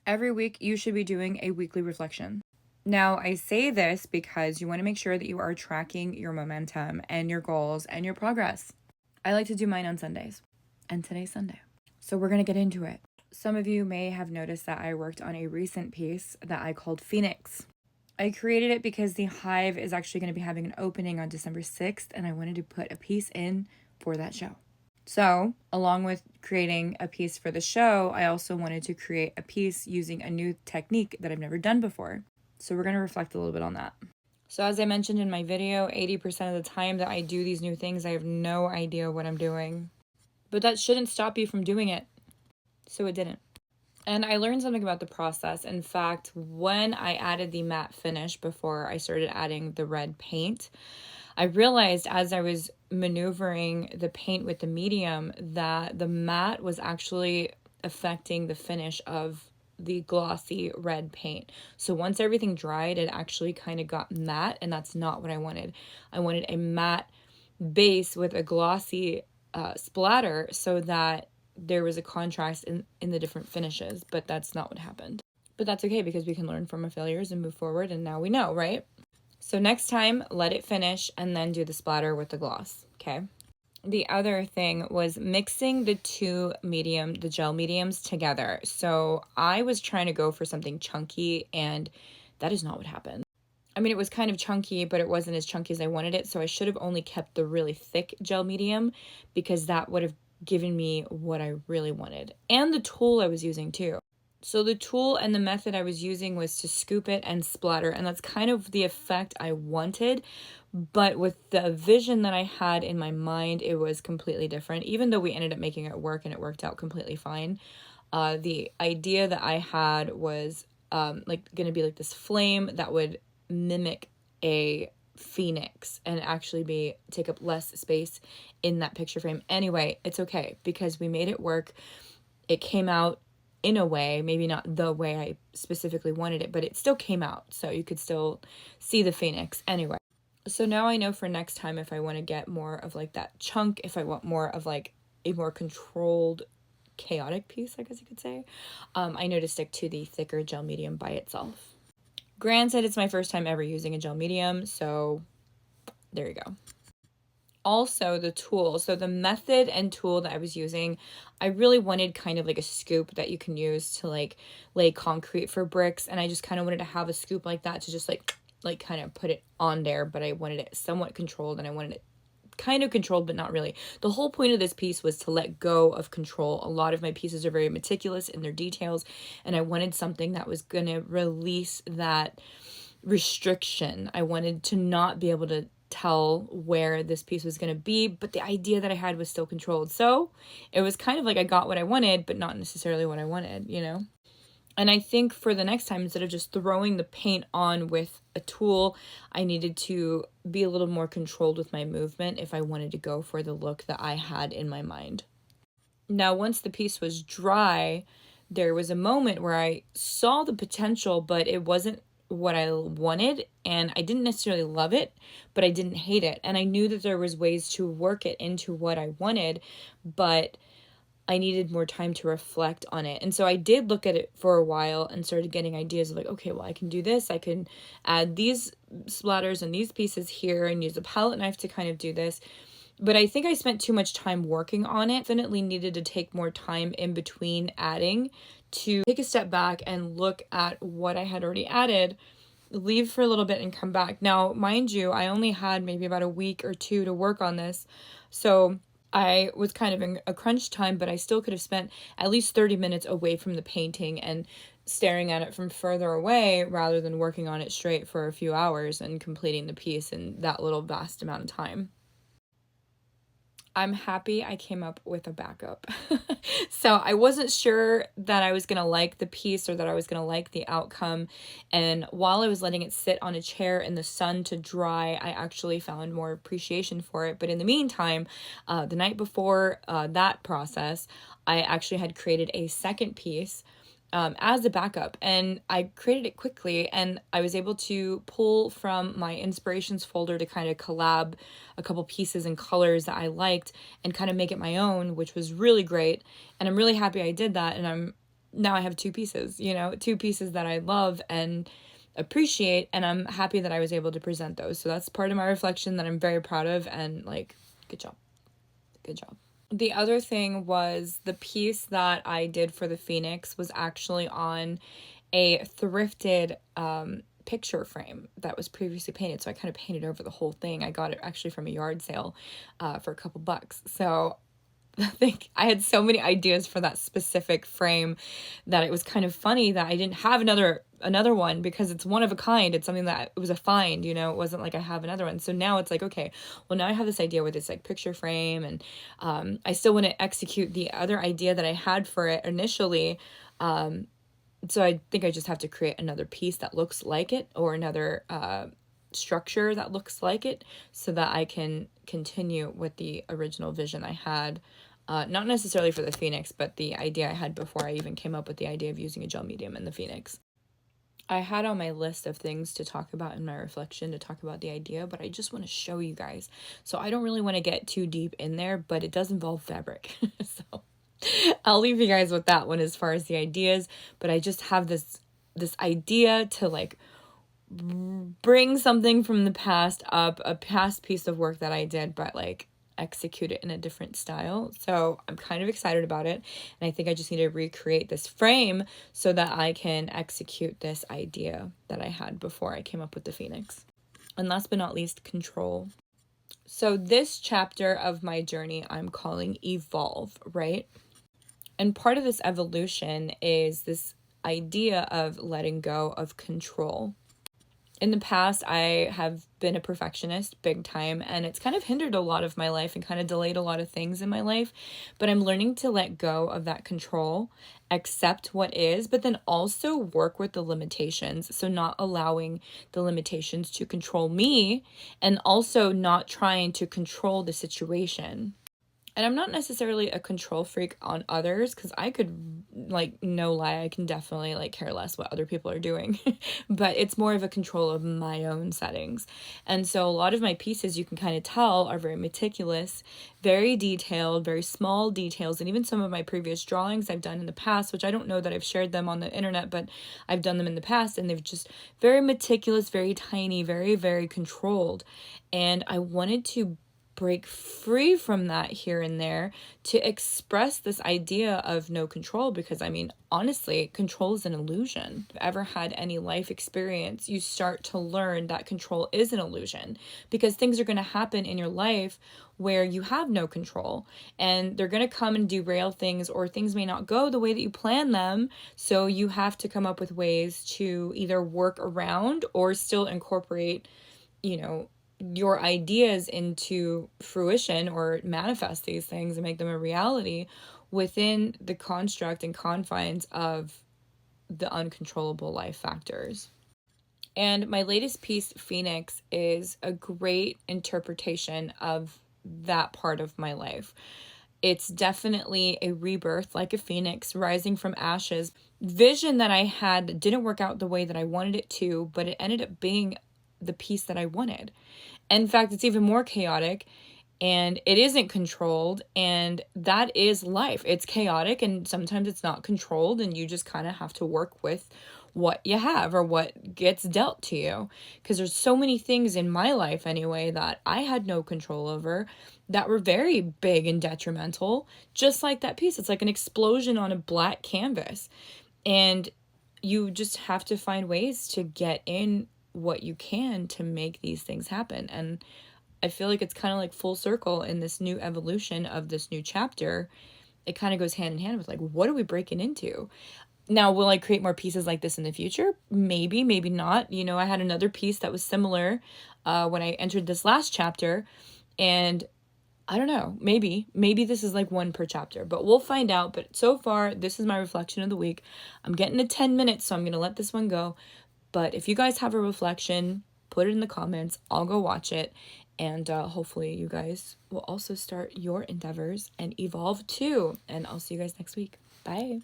Every week, you should be doing a weekly reflection. Now, I say this because you want to make sure that you are tracking your momentum and your goals and your progress. I like to do mine on Sundays, and today's Sunday. So we're going to get into it. Some of you may have noticed that I worked on a recent piece that I called Phoenix. I created it because the Hive is actually going to be having an opening on December 6th, and I wanted to put a piece in for that show. So, along with creating a piece for the show, I also wanted to create a piece using a new technique that I've never done before. So we're going to reflect a little bit on that. So as I mentioned in my video, 80% of the time that I do these new things, I have no idea what I'm doing. But that shouldn't stop you from doing it. So it didn't. And I learned something about the process. In fact, when I added the matte finish before I started adding the red paint, I realized as I was maneuvering the paint with the medium that the matte was actually affecting the finish of the glossy red paint. So once everything dried, it actually kind of got matte, and that's not what I wanted. I wanted a matte base with a glossy splatter so that there was a contrast in the different finishes, but that's not what happened. But that's okay because we can learn from our failures and move forward, and now we know, right? So next time, let it finish and then do the splatter with the gloss, okay? The other thing was mixing the the gel mediums together. So I was trying to go for something chunky, and that is not what happened. I mean, it was kind of chunky, but it wasn't as chunky as I wanted it. So I should have only kept the really thick gel medium because that would have given me what I really wanted. And the tool I was using too. So the tool and the method I was using was to scoop it and splatter, and that's kind of the effect I wanted. But with the vision that I had in my mind, it was completely different. Even though we ended up making it work and it worked out completely fine, the idea that I had was like going to be like this flame that would mimic a phoenix and actually take up less space in that picture frame. Anyway, it's okay because we made it work. It came out in a way, maybe not the way I specifically wanted it, but it still came out. So you could still see the phoenix anyway. So now I know for next time if I want to get more of like that chunk, if I want more of like a more controlled, chaotic piece, I guess you could say, I know to stick to the thicker gel medium by itself. Granted, it's my first time ever using a gel medium, so there you go. Also, the tool. So the method and tool that I was using, I really wanted kind of like a scoop that you can use to like lay concrete for bricks. And I just kind of wanted to have a scoop like that to just like kind of put it on there. But I wanted it somewhat controlled, and I wanted it kind of controlled, but not really. The whole point of this piece was to let go of control. A lot of my pieces are very meticulous in their details, and I wanted something that was going to release that restriction. I wanted to not be able to tell where this piece was going to be, but the idea that I had was still controlled. So it was kind of like I got what I wanted, but not necessarily what I wanted, you know? And I think for the next time, instead of just throwing the paint on with a tool, I needed to be a little more controlled with my movement if I wanted to go for the look that I had in my mind. Now, once the piece was dry, there was a moment where I saw the potential, but it wasn't what I wanted, and I didn't necessarily love it, but I didn't hate it. And I knew that there was ways to work it into what I wanted, but I needed more time to reflect on it. And so I did look at it for a while and started getting ideas of like, okay, well, I can do this. I can add these splatters and these pieces here and use a palette knife to kind of do this. But I think I spent too much time working on it. Definitely needed to take more time in between adding to take a step back and look at what I had already added, leave for a little bit and come back. Now, mind you, I only had maybe about a week or two to work on this. So I was kind of in a crunch time, but I still could have spent at least 30 minutes away from the painting and staring at it from further away rather than working on it straight for a few hours and completing the piece in that little vast amount of time. I'm happy I came up with a backup. So I wasn't sure that I was going to like the piece or that I was going to like the outcome. And while I was letting it sit on a chair in the sun to dry, I actually found more appreciation for it. But in the meantime, the night before that process, I actually had created a second piece as a backup, and I created it quickly, and I was able to pull from my inspirations folder to kind of collab a couple pieces and colors that I liked and kind of make it my own, which was really great. And I'm really happy I did that, and I'm now I have two pieces, two pieces that I love and appreciate, and I'm happy that I was able to present those. So that's part of my reflection that I'm very proud of, and like, good job. Good job. The other thing was the piece that I did for the Phoenix was actually on a thrifted picture frame that was previously painted. So I kind of painted over the whole thing. I got it actually from a yard sale for a couple bucks. So I think I had so many ideas for that specific frame that it was kind of funny that I didn't have another one, because it's one of a kind. It's something that it was a find, it wasn't like I have another one. So now it's like, okay, well, now I have this idea with this like picture frame, and I still want to execute the other idea that I had for it initially. So I think I just have to create another piece that looks like it, or another structure that looks like it, so that I can continue with the original vision I had. Not necessarily for the Phoenix, but the idea I had before I even came up with the idea of using a gel medium in the Phoenix. I had on my list of things to talk about in my reflection, to talk about the idea, but I just want to show you guys. So I don't really want to get too deep in there, but it does involve fabric. So I'll leave you guys with that one as far as the ideas, but I just have this idea to like bring something from the past up, a past piece of work that I did, but like execute it in a different style. So I'm kind of excited about it, and I think I just need to recreate this frame so that I can execute this idea that I had before I came up with the Phoenix. And last but not least, control. So this chapter of my journey I'm calling Evolve, right? And part of this evolution is this idea of letting go of control. In the past, I have been a perfectionist big time, and it's kind of hindered a lot of my life and kind of delayed a lot of things in my life. But I'm learning to let go of that control, accept what is, but then also work with the limitations. So not allowing the limitations to control me, and also not trying to control the situation. And I'm not necessarily a control freak on others, because I could, like, no lie, I can definitely, like, care less what other people are doing. But it's more of a control of my own settings. And so a lot of my pieces, you can kind of tell, are very meticulous, very detailed, very small details. And even some of my previous drawings I've done in the past, which I don't know that I've shared them on the internet, but I've done them in the past, and they've just very meticulous, very tiny, very, very controlled. And I wanted to break free from that here and there to express this idea of no control, because I mean, honestly, control is an illusion. If you've ever had any life experience, you start to learn that control is an illusion, because things are going to happen in your life where you have no control, and they're going to come and derail things, or things may not go the way that you plan them. So you have to come up with ways to either work around or still incorporate, your ideas into fruition, or manifest these things and make them a reality within the construct and confines of the uncontrollable life factors. And my latest piece, Phoenix, is a great interpretation of that part of my life. It's definitely a rebirth, like a phoenix rising from ashes. Vision that I had didn't work out the way that I wanted it to, but it ended up being the piece that I wanted. In fact, it's even more chaotic, and it isn't controlled, and that is life. It's chaotic, and sometimes it's not controlled, and you just kind of have to work with what you have, or what gets dealt to you. Because there's so many things in my life anyway that I had no control over, that were very big and detrimental, just like that piece. It's like an explosion on a black canvas, and you just have to find ways to get in what you can to make these things happen. And I feel like it's kind of like full circle in this new evolution of this new chapter. It kind of goes hand in hand with like, what are we breaking into? Now, will I create more pieces like this in the future? Maybe, maybe not. I had another piece that was similar when I entered this last chapter, and I don't know, maybe this is like one per chapter, but we'll find out. But so far, this is my reflection of the week. I'm getting to 10 minutes, so I'm going to let this one go. But if you guys have a reflection, put it in the comments. I'll go watch it. And hopefully you guys will also start your endeavors and evolve too. And I'll see you guys next week. Bye.